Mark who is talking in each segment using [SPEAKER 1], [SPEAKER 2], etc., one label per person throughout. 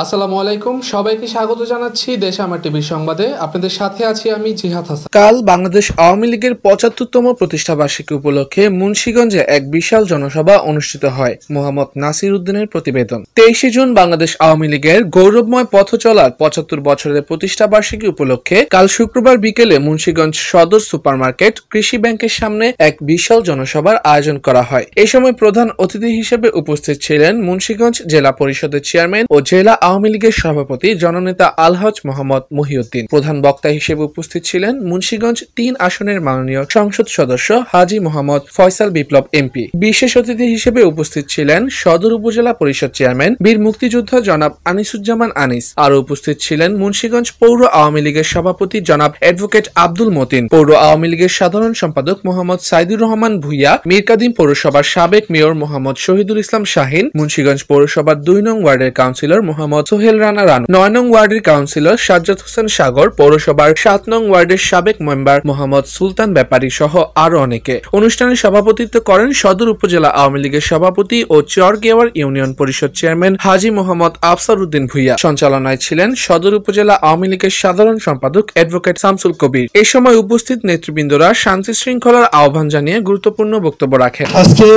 [SPEAKER 1] আসসালামু আলাইকুম, সবাইকে স্বাগত জানাচ্ছি দেশ আমার টিভির সংবাদে। আপনাদের সাথে আছি আমি জিহাদ হাসান। কাল বাংলাদেশ আওয়ামী লীগের ৭৫তম প্রতিষ্ঠা বার্ষিকী উপলক্ষে মুন্সিগঞ্জে এক বিশাল জনসভা অনুষ্ঠিত হয়। মোহাম্মদ নাসির উদ্দিনের প্রতিবেদন। ২৩ জুন বাংলাদেশ আওয়ামী লীগের গৌরবময় পথ চলার ৭৫ বছরের প্রতিষ্ঠা বার্ষিকী উপলক্ষে কাল শুক্রবার বিকেলে মুন্সিগঞ্জ সদর সুপারমার্কেট কৃষি ব্যাংকের সামনে এক বিশাল জনসভার আয়োজন করা হয়। এই সময় প্রধান অতিথি হিসেবে উপস্থিত ছিলেন মুন্সিগঞ্জ জেলা পরিষদের চেয়ারম্যান ও জেলা আওয়ামী লীগের সভাপতি জননেতা আলহাজ মোহাম্মদ মহিউদ্দিন। প্রধান বক্তা হিসেবে উপস্থিত ছিলেন মুন্সিগঞ্জ ৩ আসনের মাননীয় সংসদ সদস্য হাজী মোহাম্মদ ফয়সাল বিপ্লব এমপি। বিশেষ অতিথি হিসেবে উপস্থিত ছিলেন সদর উপজেলা পরিষদ চেয়ারম্যান বীর মুক্তিযোদ্ধা জনাব আনিসুজ্জামান আনিস। আরও উপস্থিত ছিলেন মুন্সিগঞ্জ পৌর আওয়ামী লীগের সভাপতি জনাব অ্যাডভোকেট আব্দুল মতিন, পৌর আওয়ামী লীগের সাধারণ সম্পাদক মোহাম্মদ সাইদুর রহমান ভুইয়া, মীরকাদিম পৌরসভার সাবেক মেয়র মোহাম্মদ শহীদুল ইসলাম শাহিন, মুন্সিগঞ্জ পৌরসভার ২ নং ওয়ার্ডের কাউন্সিলর মোহাম্মদ সোহেল রানা রানু, ৯ নং ওয়ার্ডের কাউন্সিলর সাজ্জাদ হোসেন সাগর, পৌরসভার ৭ নং ওয়ার্ডের সাবেক মেম্বার মোহাম্মদ সুলতান ব্যাপারী সহ আরো অনেকে। অনুষ্ঠানে সভাপতিত্ব করেন সদর উপজেলা আওয়ামী লীগের সভাপতি ও চরগেওয়ার ইউনিয়ন পরিষদ চেয়ারম্যান হাজী মোহাম্মদ আফসার উদ্দিন ভুইয়া। সঞ্চালনায় ছিলেন সদর উপজেলা আওয়ামী লীগের সাধারণ সম্পাদক অ্যাডভোকেট শামসুল কবির। এই সময় উপস্থিত নেতৃবৃন্দরা শান্তি শৃঙ্খলার আহ্বান জানিয়ে গুরুত্বপূর্ণ বক্তব্য রাখেন।
[SPEAKER 2] আজকে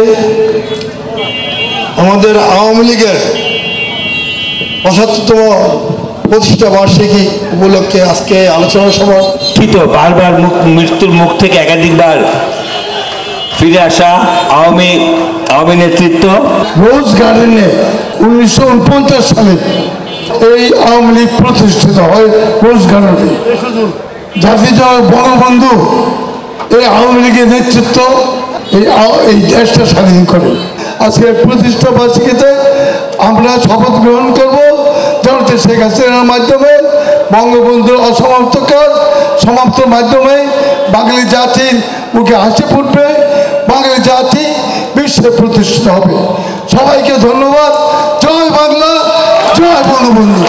[SPEAKER 2] আমাদের আওয়ামী লীগের ৭৫তম প্রতিষ্ঠা বার্ষিকী উপলক্ষে আজকে আলোচনা সভা।
[SPEAKER 3] বারবার মৃত্যুর মুখ থেকে একাধিকবার ফিরে আসা আওয়ামী নেতৃত্ব।
[SPEAKER 2] রোজ গার্ডেনে ১৯৪৯ সালে এই আওয়ামী লীগ প্রতিষ্ঠিত হয়। রোজ গার্ডেনে জাতির বঙ্গবন্ধু এই আওয়ামী লীগের নেতৃত্ব এই দেশটা স্বাধীন করে। আজকে প্রতিষ্ঠা বার্ষিকীতে আমরা শপথ গ্রহণ করব জনতা শেখ হাসিনার মাধ্যমে বঙ্গবন্ধুর অসমাপ্ত কাজ সমাপ্তির মাধ্যমে বাঙালি জাতির মুখে হাসি ফুটবে, বাঙালি জাতি বিশ্বে প্রতিষ্ঠিত হবে। সবাইকে ধন্যবাদ। জয় বাংলা, জয় বঙ্গবন্ধু।